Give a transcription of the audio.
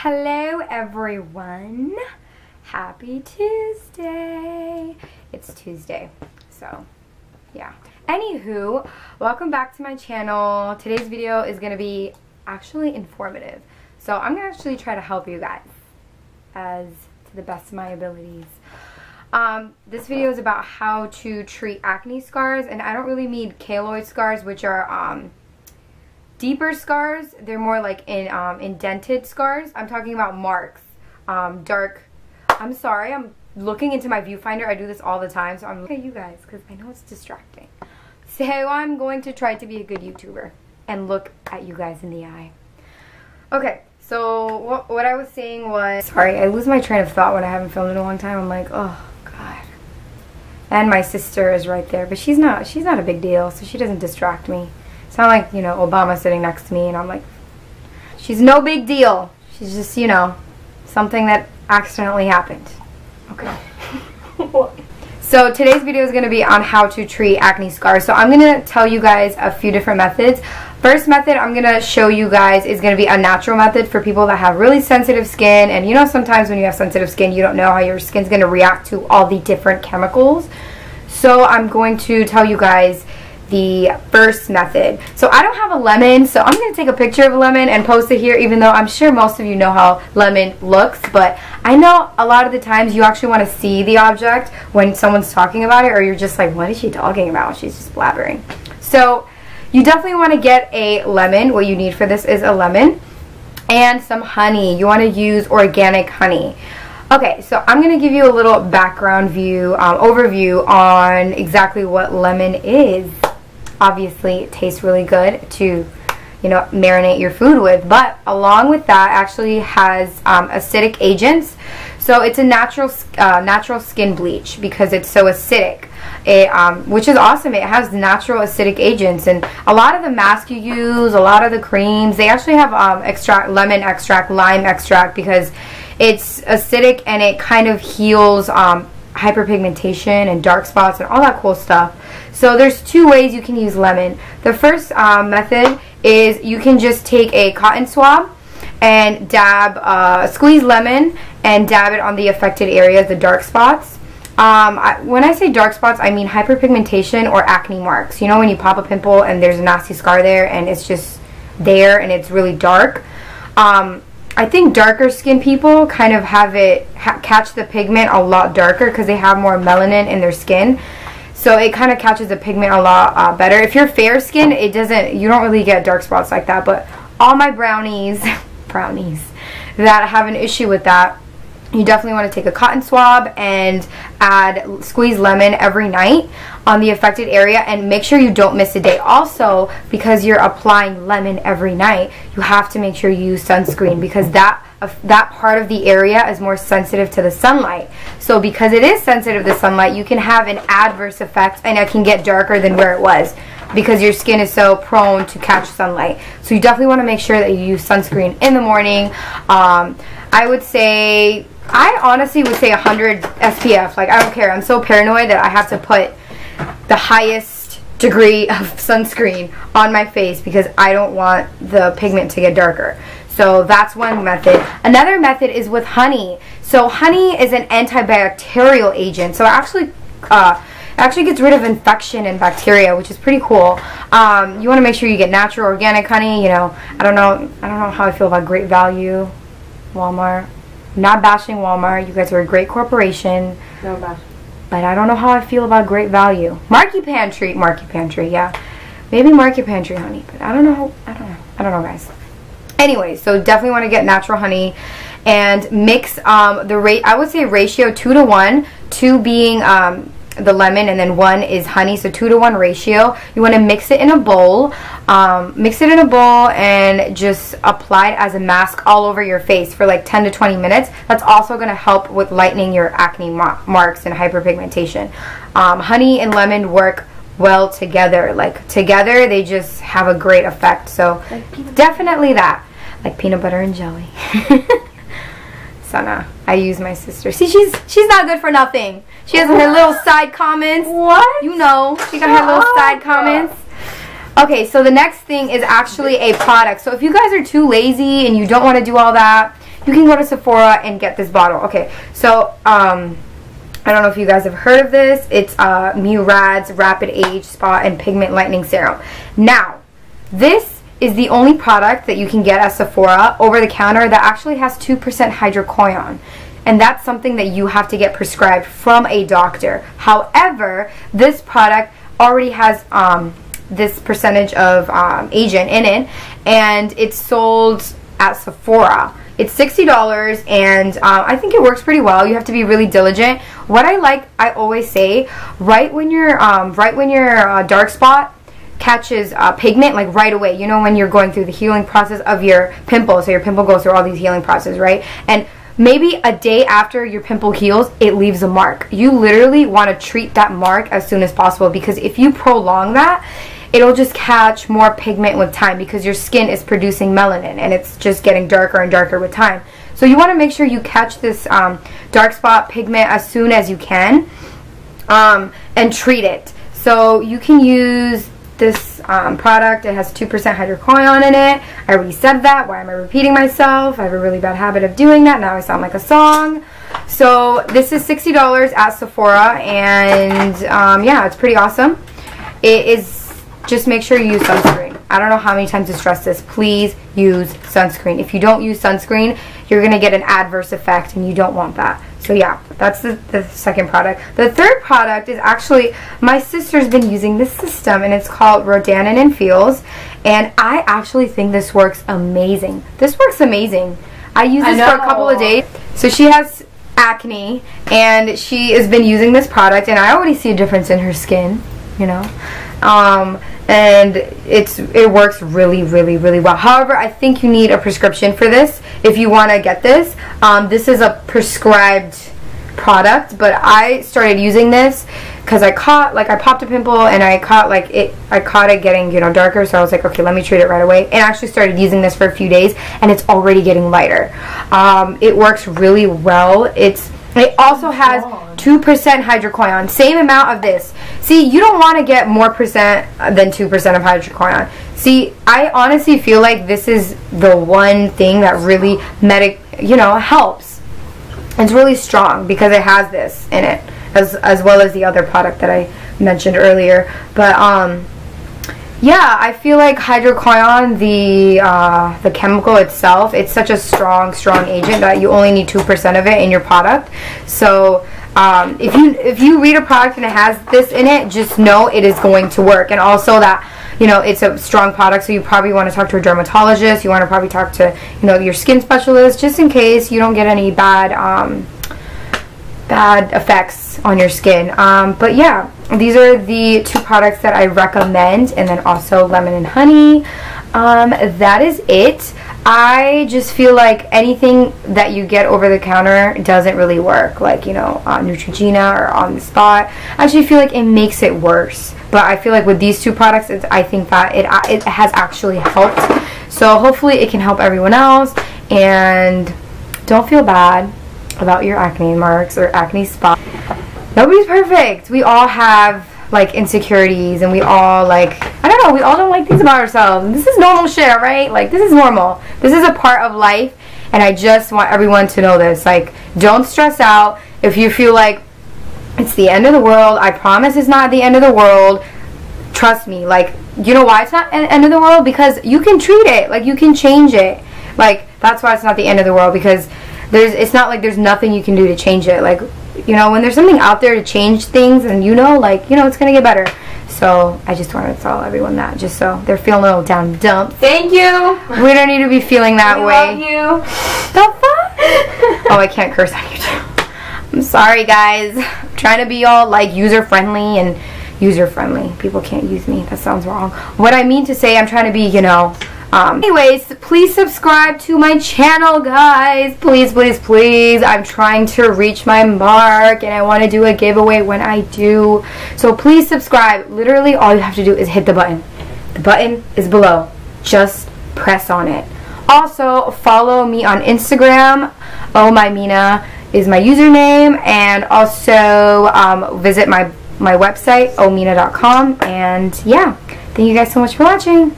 Hello everyone, happy Tuesday. It's Tuesday, so yeah. Anywho, welcome back to my channel. Today's video is going to be actually informative, so I'm going to actually try to help you guys as to the best of my abilities. This video is about how to treat acne scars, and I don't really mean keloid scars, which are deeper scars. They're more like indented scars. I'm talking about marks, dark. I'm sorry, I'm looking into my viewfinder. I do this all the time, so I'm looking at you guys because I know it's distracting. So I'm going to try to be a good YouTuber and look at you guys in the eye. Okay, so what I was saying was, sorry, I lose my train of thought when I haven't filmed in a long time. I'm like, oh God. And my sister is right there, but she's not a big deal, so she doesn't distract me. It's not like, you know, Obama sitting next to me and I'm like, she's no big deal. She's just, you know, something that accidentally happened. Okay. So today's video is going to be on how to treat acne scars. So I'm going to tell you guys a few different methods. First method I'm going to show you guys is going to be a natural method for people that have really sensitive skin. And you know, sometimes when you have sensitive skin, you don't know how your skin's going to react to all the different chemicals. So I'm going to tell you guys the first method. So I don't have a lemon, so I'm going to take a picture of a lemon and post it here, even though I'm sure most of you know how lemon looks, but I know a lot of the times you actually want to see the object when someone's talking about it, or you're just like, what is she talking about? She's just blabbering. So you definitely want to get a lemon. What you need for this is a lemon and some honey. You want to use organic honey. Okay, so I'm going to give you a little background view, overview on exactly what lemon is. Obviously, it tastes really good to, you know, marinate your food with, but along with that actually has acidic agents. So it's a natural skin bleach because it's so acidic, which is awesome. It has natural acidic agents, and a lot of the masks you use, a lot of the creams, they actually have lemon extract, lime extract, because it's acidic and it kind of heals hyperpigmentation and dark spots and all that cool stuff. So there's two ways you can use lemon. The first method is you can just take a cotton swab and squeeze lemon and dab it on the affected areas, the dark spots. When I say dark spots, I mean hyperpigmentation or acne marks. You know when you pop a pimple and there's a nasty scar there and it's just there and it's really dark. I think darker skin people kind of have it catch the pigment a lot darker because they have more melanin in their skin. So it kind of catches the pigment a lot better. If you're fair skinned, you don't really get dark spots like that. But all my brownies that have an issue with that, you definitely want to take a cotton swab and squeeze lemon every night on the affected area, and make sure you don't miss a day. Also, because you're applying lemon every night, you have to make sure you use sunscreen, because that part of the area is more sensitive to the sunlight. So because it is sensitive to sunlight, you can have an adverse effect and it can get darker than where it was, because your skin is so prone to catch sunlight. So you definitely want to make sure that you use sunscreen in the morning. I honestly would say 100 SPF. Like, I don't care. I'm so paranoid that I have to put the highest degree of sunscreen on my face because I don't want the pigment to get darker. So that's one method. Another method is with honey. So honey is an antibacterial agent. So it actually gets rid of infection and bacteria, which is pretty cool. You want to make sure you get natural, organic honey. You know, I don't know how I feel about Great Value, Walmart. I'm not bashing Walmart. You guys are a great corporation. No bash. But I don't know how I feel about Great Value. Market Pantry, yeah. Maybe Market Pantry honey, but I don't know, guys. Anyway, so definitely want to get natural honey and mix I would say ratio 2 to 1, 2 being the lemon and then 1 is honey, so 2 to 1 ratio. You want to mix it in a bowl. And just apply it as a mask all over your face for like 10 to 20 minutes. That's also going to help with lightening your acne marks and hyperpigmentation. Honey and lemon work well together. Like together, they just have a great effect. So definitely that. Like peanut butter and jelly. Sana, I use my sister. See, she's not good for nothing. She has her little side comments. What? You know, she got her little side comments. Okay, so the next thing is actually a product. So if you guys are too lazy and you don't want to do all that, you you can go to Sephora and get this bottle. Okay, so I don't know if you guys have heard of this. It's Murad's Rapid Age Spot and Pigment Lightening Serum. Now, this is the only product that you can get at Sephora over the counter that actually has 2% hydroquinone. And that's something that you have to get prescribed from a doctor. However, this product already has this percentage of agent in it, and it's sold at Sephora. It's $60, and I think it works pretty well. You have to be really diligent. What I like, I always say, right when your dark spot catches pigment, like right away, you know, when you're going through the healing process of your pimple. So your pimple goes through all these healing processes, right? And maybe a day after your pimple heals, it leaves a mark. You literally want to treat that mark as soon as possible, because if you prolong that, it'll just catch more pigment with time, because your skin is producing melanin and it's just getting darker and darker with time. So you want to make sure you catch this dark spot pigment as soon as you can, and treat it. So you can use this product. It has 2% hydroquinone in it. I already said that. Why am I repeating myself? I have a really bad habit of doing that. Now I sound like a song. So this is $60 at Sephora, and yeah, it's pretty awesome. It is. Just make sure you use sunscreen. I don't know how many times to stress this. Please use sunscreen. If you don't use sunscreen, you're going to get an adverse effect, and you don't want that. So yeah, that's the second product. The third product is actually, my sister's been using this system, and it's called Rodanin and Feels, and I actually think this works amazing. This works amazing. I use this for a couple of days. So she has acne, and she has been using this product, and I already see a difference in her skin, you know. And it works really, really, really well. However, I think you need a prescription for this if you want to get this. This is a prescribed product, but I started using this because I popped a pimple, and I caught it getting, you know, darker. So I was like, okay, let me treat it right away, and actually started using this for a few days, and it's already getting lighter. It works really well. It also has 2% hydroquinone, same amount of this. See, you don't want to get more percent than 2% of hydroquinone. See, I honestly feel like this is the one thing that really helps. It's really strong because it has this in it, as well as the other product that I mentioned earlier. But yeah, I feel like hydroquinone, the chemical itself, it's such a strong agent that you only need 2% of it in your product. So if you read a product and it has this in it, just know it is going to work. And also that, you know, it's a strong product, so you probably want to talk to a dermatologist. You want to probably talk to, you know, your skin specialist, just in case you don't get any bad effects on your skin. But yeah, these are the two products that I recommend, and then also lemon and honey. That is it. I just feel like anything that you get over the counter doesn't really work, like, you know, Neutrogena or On the Spot. I actually feel like it makes it worse. But I feel like with these two products, I think that it has actually helped. So hopefully it can help everyone else. And don't feel bad about your acne marks or acne spots. Nobody's perfect. We all have like insecurities, and we all, like, I don't know, we all don't like things about ourselves. And this is normal shit, right? Like, this is normal. This is a part of life, and I just want everyone to know this. Like, don't stress out if you feel like it's the end of the world. I promise it's not the end of the world. Trust me. Like, you know why it's not the end of the world? Because you can treat it. Like, you can change it. Like, that's why it's not the end of the world, because it's not like there's nothing you can do to change it. Like, you know, when there's something out there to change things, and you know, like, you know, it's gonna get better. So I just wanted to tell everyone that, just so they're feeling a little down dump. Thank you. We don't need to be feeling that way. We love you. The fuck? Oh, I can't curse on YouTube. I'm sorry, guys. I'm trying to be all like user friendly and user friendly. People can't use me. That sounds wrong. What I mean to say, I'm trying to be, you know. Anyways, please subscribe to my channel, guys. Please, please, please. I'm trying to reach my mark, and I want to do a giveaway when I do. So please subscribe. Literally, all you have to do is hit the button. The button is below. Just press on it. Also, follow me on Instagram. Oh My Mina is my username, and also visit my website, omina.com. And yeah, thank you guys so much for watching.